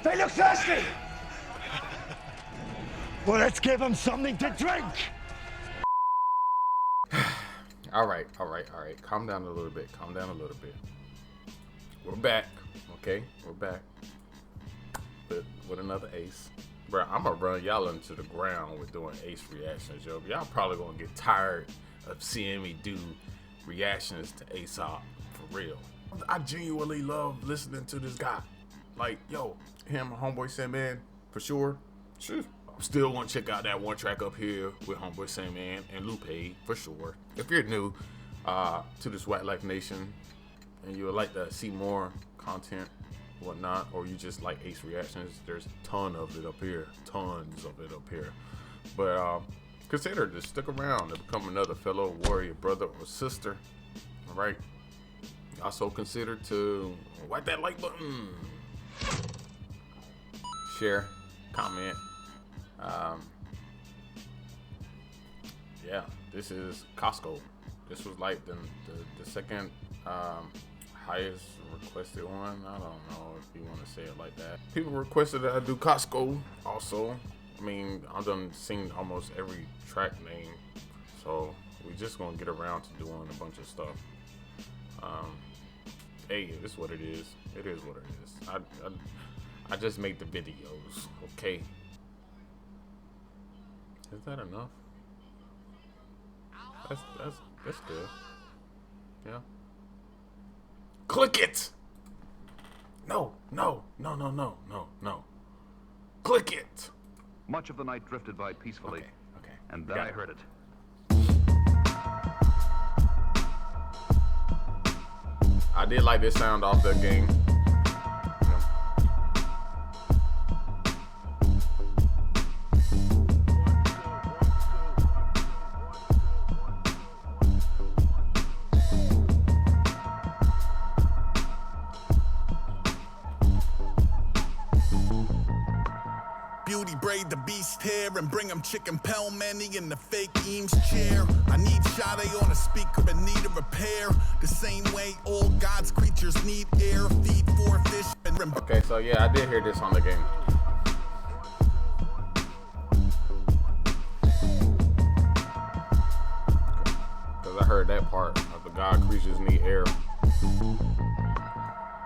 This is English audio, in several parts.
They look thirsty! Well, let's give them something to drink! All right. Calm down a little bit. We're back, okay? We're back with another Ace. Bro, I'm gonna run y'all into the ground with doing Ace reactions, yo. Y'all probably gonna get tired of seeing me do reactions to Aesop, for real. I genuinely love listening to this guy. Like, yo, him, Homeboy Sandman, for sure. Sure. Still want to check out that one track up here with Homeboy Sandman and Lupe, for sure. If you're new to this White Life Nation and you would like to see more content, whatnot, or you just like Ace reactions, there's a ton of it up here. But consider to stick around to become another fellow warrior, brother or sister. All right. Also consider to whack that like button, share, comment. Yeah, this is Costco. This was like the second highest requested one. I don't know if you want to say it like that. People requested that I do Costco also. I mean, I've done seen almost every track name, so we just gonna get around to doing a bunch of stuff. Hey, it's what it is. It is what it is. I just make the videos, okay? Is that enough? That's good. Yeah. Click it! No. Click it! Much of the night drifted by peacefully, Okay. and then I heard it. I did like this sound off the game. Beauty braid the beast hair and bring him chicken pelmeni in the fake Eames chair. I need Sade on a speaker and need a repair. The same way all God's creatures need air. Feed four fish and okay, so yeah, I did hear this on the game. Because I heard that part of the God creatures need air.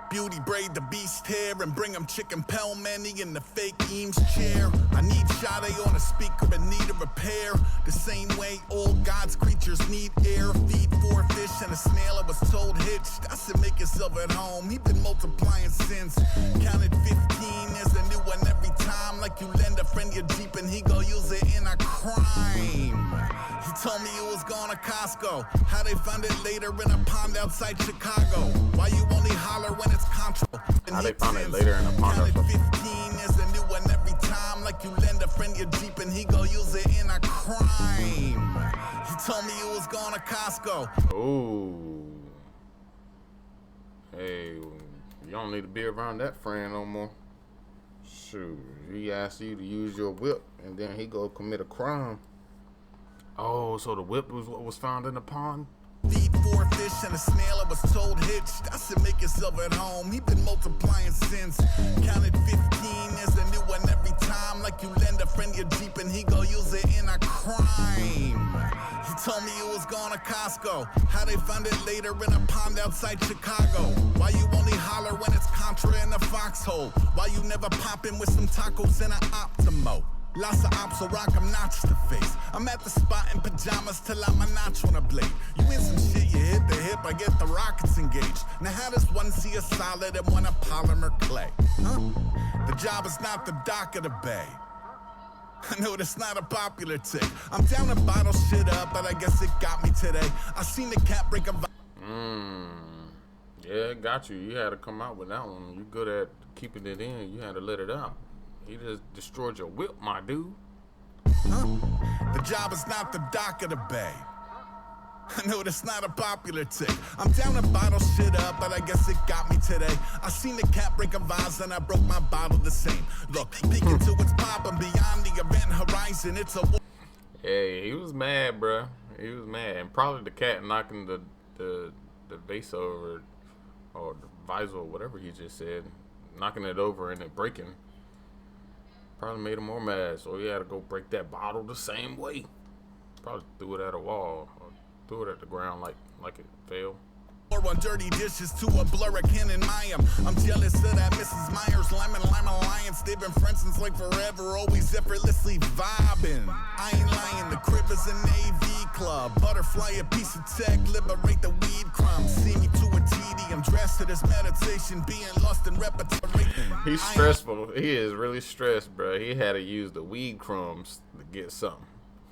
Beauty braid the beast hair and bring him chicken pelmeni in the fake Eames chair. I need Sade on a speaker and need a repair. The same way all God's creatures need air. Feed four fish and a snail, I was told hitched. I said make yourself at home, he been multiplying since. Counted 15, there's a new one every time. Like you lend a friend your Jeep and he go use it in a crime. He told me you was going to Costco. How they found it later in a pond outside Chicago. Why you only holler when it's Contra? How they found it later in a pond outside 15, there's a new one every time. Like you lend a friend your Jeep and he go use it in a crime. He told me you was going to Costco. Ooh. Hey, you don't need to be around that friend no more. Shoot, he asked you to use your whip and then he go commit a crime. Oh, so the whip was what was found in the pond? Feed four fish and a snail, I was told hitched. I said make yourself at home, he been multiplying since. Counted 15, there's a new one every time. Like you lend a friend your Jeep and he go use it in a crime. He told me you was going to Costco. How they found it later in a pond outside Chicago. Why you only holler when it's Contra in a foxhole? Why you never poppin' with some tacos and an Optimo? Lots of ops will rock, I'm notch the face. I'm at the spot in pajamas till I'm a notch on a blade. You in some shit, you hit the hip, I get the rockets engaged. Now how does one see a solid and one a polymer clay? Huh? The job is not the dock of the bay. I know that's not a popular tick. I'm down to bottle shit up, but I guess it got me today. I seen the cat break a Yeah, it got you. You had to come out with that one. You good at keeping it in, you had to let it out. He just destroyed your whip, my dude. Huh? The job is not the dock of the bay. I know that's not a popular tick. I'm down to bottle shit up, but I guess it got me today. I seen the cat break a vase and I broke my bottle the same. Look, peeking to its pop and beyond the event horizon, it's a... Hey, he was mad, bruh. He was mad. And probably the cat knocking the vase over, or the visor, whatever he just said, knocking it over and it breaking. Probably made him more mad, so he had to go break that bottle the same way. Probably threw it at a wall or threw it at the ground like it fell. Or on dirty dishes to a blur of Ken and Mayim. I'm jealous of that Mrs. Myers, Lemon Alliance. They've been friends since like forever, always effortlessly vibing. I ain't lying, the crib is an AV club. Butterfly, a piece of tech, liberate the weed crumbs. See me to a TD, I'm dressed to this meditation, being lost in repetition. He's stressful. He is really stressed, bro. He had to use the weed crumbs to get something.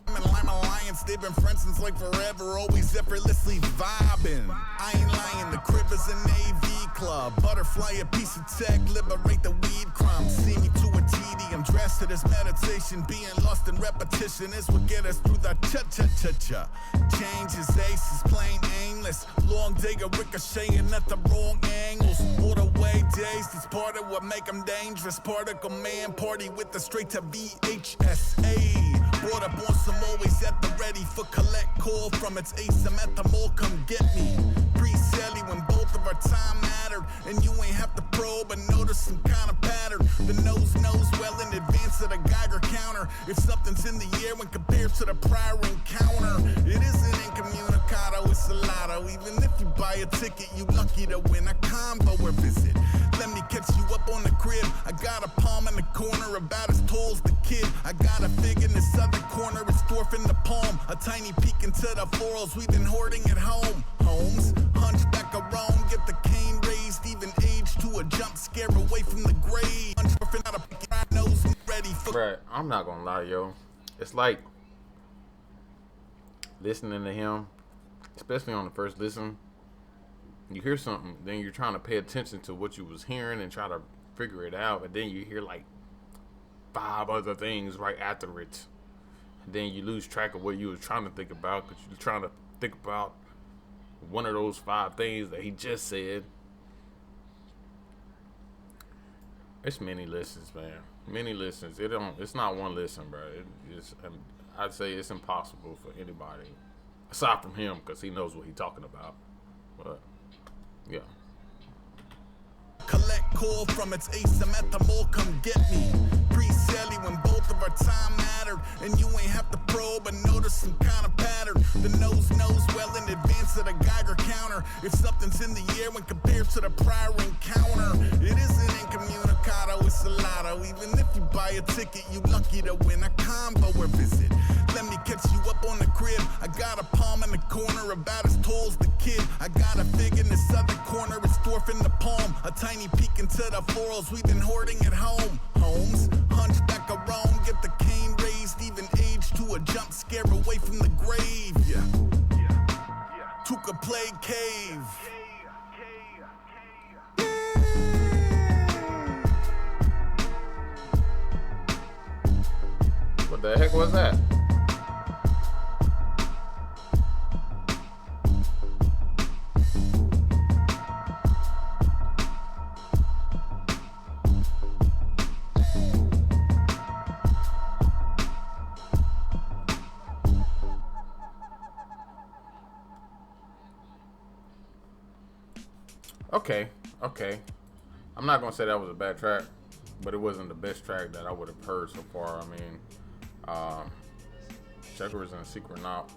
I'm Alliance, they've been friends since like forever, always effortlessly vibing. I ain't lying, the crib is an AV club. Butterfly, a piece of tech, liberate the weed crumbs. See me to a TD, I'm dressed to this meditation, being lost in repetition is what get us through the cha-cha-cha-cha. Change is aces, plain aimless. Long day of ricocheting at the wrong angles. All the way dazed, it's part of what make them dangerous. Particle man, party with the straight to VHSA. Brought up on some always at the ready for collect call from its Aesop at the mall, come get me. Pre-selly when both of our time mattered, and you ain't have to probe and notice some kind of pattern. The nose knows well in advance of the Geiger counter. If something's in the air when compared to the prior encounter, it isn't incommunicado, it's a lotto. Even if you buy a ticket, you lucky to win a combo or visit. Let me catch you up on the crib. I got a palm in the corner, about as tall as the kid. I got a fig in this other corner, it's dwarf in the palm. A tiny peek into the florals we've been hoarding at home. Homes, hunchback of Rome, get the cane raised, even age to a jump scare away from the grave. Dwarfing out a nose ready for. Bruh, I'm not gonna lie, yo. It's like listening to him, especially on the first listen. You hear something, then you're trying to pay attention to what you was hearing and try to figure it out, and then you hear like 5 other things right after it. And then you lose track of what you was trying to think about because you're trying to think about one of those 5 things that he just said. It's many listens, man. Many listens. It's not one listen, bro. I'd say it's impossible for anybody aside from him because he knows what he's talking about. But yeah. Collect call from its Aesop at the mall, come get me. Pre-selly when both of our time mattered, and you ain't have to probe and notice some kind of pattern. The nose knows well in advance of the Geiger counter. If something's in the air when compared to the prior encounter, it isn't incommunicado, it's a lotto. Even if you buy a ticket, you lucky to win a combo or visit. Let me catch you up on the crib. I got a palm in the corner, about as tall as the kid. I got a fig in this other corner, it's dwarf in the palm. A tiny peek into the florals we've been hoarding at home. Homes, hunchback of Rome, get the cane raised, even age to a jump scare away from the grave. Yeah. Took a play cave. What the heck was that? Okay. I'm not gonna say that was a bad track, but it wasn't the best track that I would have heard so far. I mean, Checkers and Secret Knot.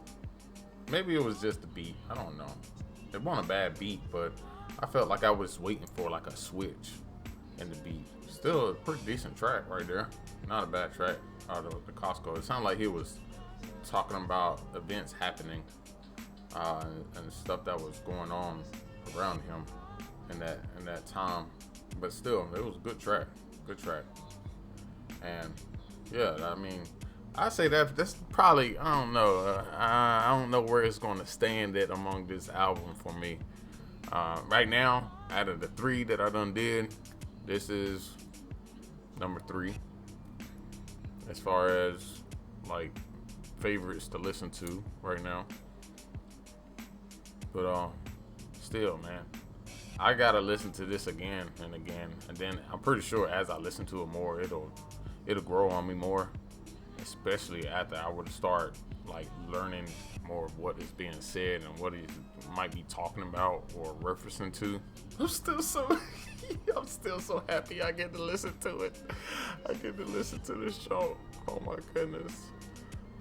Maybe it was just the beat. I don't know. It wasn't a bad beat, but I felt like I was waiting for like a switch in the beat. Still a pretty decent track right there. Not a bad track out of the Costco. It sounded like he was talking about events happening and stuff that was going on around him in that time. But still, it was a good track. And yeah, I mean, I say that's probably, I don't know. I don't know where it's going to stand at among this album for me. Right now, out of the 3 that I done did, this is number 3 as far as like favorites to listen to right now. But still, man, I gotta listen to this again and again, and then I'm pretty sure as I listen to it more, it'll grow on me more, especially after I were to start like learning more of what is being said and what he might be talking about or referencing to. I'm still so happy I get to listen to it. I get to listen to this show. Oh my goodness.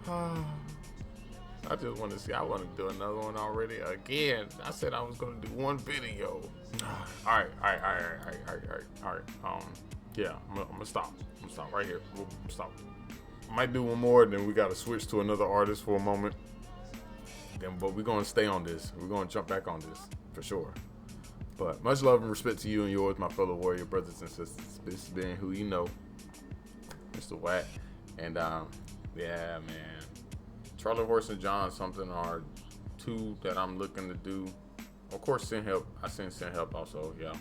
I just want to see. I want to do another one already. Again, I said I was going to do one video. All right. Yeah, I'm gonna stop. I'm gonna stop right here. I'm stop. I might do one more, then we got to switch to another artist for a moment. But we're gonna stay on this. We're gonna jump back on this for sure. But much love and respect to you and yours, my fellow warrior brothers and sisters. This has been Who You Know, Mr. Wack, and yeah, man. Charlie Horse and John something are two that I'm looking to do. Of course, Send Help. I send Help also. Yeah,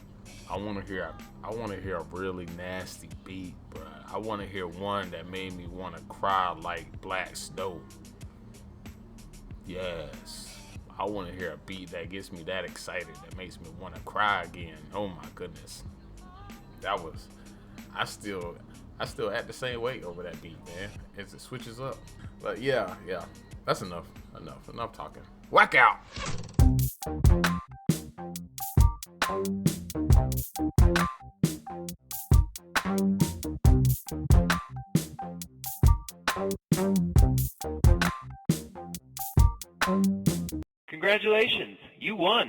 I want to hear a really nasty beat, bruh. I want to hear one that made me want to cry like Black Snow. Yes, I want to hear a beat that gets me that excited, that makes me want to cry again. Oh my goodness, that was. I still act the same way over that beat, man. As it switches up. But yeah, that's enough talking. Whack out. Congratulations, you won.